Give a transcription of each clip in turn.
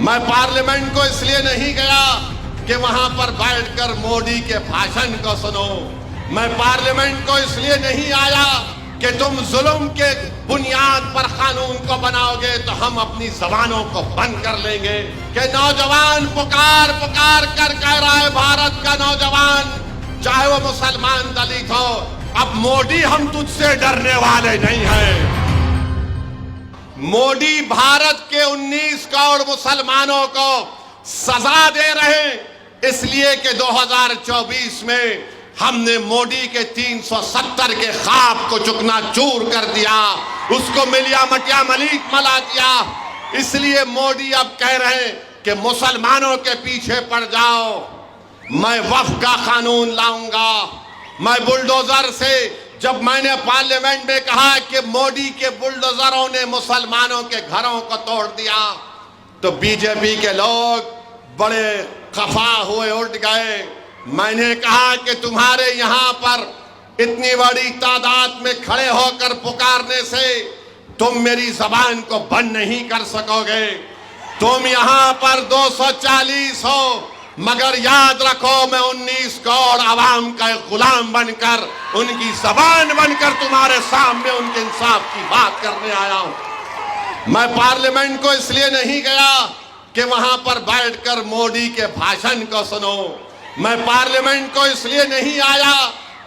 मैं पार्लियामेंट को इसलिए नहीं गया कि वहां पर बैठकर मोदी के भाषण को सुनो। मैं पार्लियामेंट को इसलिए नहीं आया कि तुम जुल्म के बुनियाद पर कानून को बनाओगे तो हम अपनी जबानों को बंद कर लेंगे। कि नौजवान पुकार पुकार कर कह रहा है, भारत का नौजवान चाहे वो मुसलमान दलित हो, अब मोदी हम तुझसे डरने वाले नहीं हैं। मोदी भारत के 19 करोड़ मुसलमानों को सजा दे रहे हैं इसलिए कि 2024 में हमने मोदी के 370 के ख्वाब को चुकनाचूर कर दिया, उसको मिलिया मटिया मलिक मला दिया। इसलिए मोदी अब कह रहे हैं कि मुसलमानों के पीछे पड़ जाओ, मैं वक्फ का कानून लाऊंगा। मैं बुलडोजर से, जब मैंने पार्लियामेंट में कहा कि मोदी के बुलडोजरों ने मुसलमानों के घरों को तोड़ दिया, तो बीजेपी के लोग बड़े खफा हुए, उठ गए। मैंने कहा कि तुम्हारे यहां पर इतनी बड़ी तादाद में खड़े होकर पुकारने से तुम मेरी जबान को बंद नहीं कर सकोगे। तुम यहां पर 240 हो, मगर याद रखो मैं 19 करोड़ आवाम का एक गुलाम बनकर, उनकी जबान बनकर तुम्हारे सामने उनके इंसाफ की बात करने आया हूं। मैं पार्लियामेंट को इसलिए नहीं गया कि वहां पर बैठकर मोदी के भाषण को सुनो। मैं पार्लियामेंट को इसलिए नहीं आया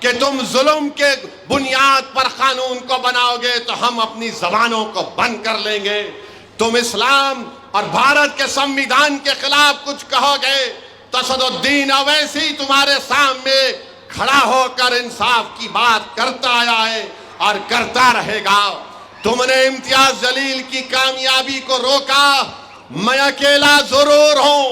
कि तुम जुल्म के बुनियाद पर कानून को बनाओगे तो हम अपनी जबानों को बंद कर लेंगे। तुम इस्लाम और भारत के संविधान के खिलाफ कुछ कहोगे तो असदुद्दीन अवैसी तुम्हारे सामने खड़ा होकर इंसाफ की बात करता आया है और करता रहेगा। तुमने इम्तियाज जलील की कामयाबी को रोका। मैं अकेला जरूर हूं,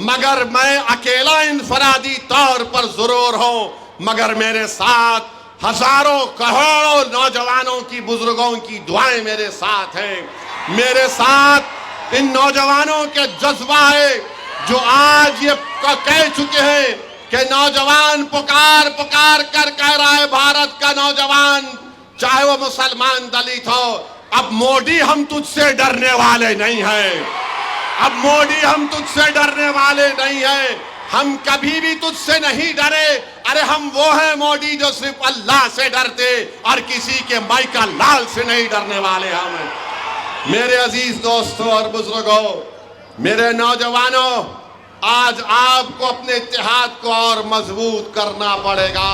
मगर मैं अकेला इंफरादी तौर पर जरूर हूं, मगर मेरे साथ हजारों करोड़ों नौजवानों की, बुजुर्गों की दुआएं मेरे साथ हैं। मेरे साथ इन नौजवानों के जज्बा है जो आज ये कह चुके हैं कि नौजवान पुकार पुकार कर कह रहा है, भारत का नौजवान चाहे वो मुसलमान दलित हो, अब मोदी हम तुझसे डरने वाले नहीं हैं। अब मोदी हम तुझसे डरने वाले नहीं हैं। हम कभी भी तुझसे नहीं डरे। अरे हम वो हैं मोदी जो सिर्फ अल्लाह से डरते और किसी के माइका लाल से नहीं डरने वाले हम हैं। मेरे अजीज दोस्तों और बुजुर्गों, मेरे नौजवानों, आज आपको अपने इत्तेहाद को और मजबूत करना पड़ेगा।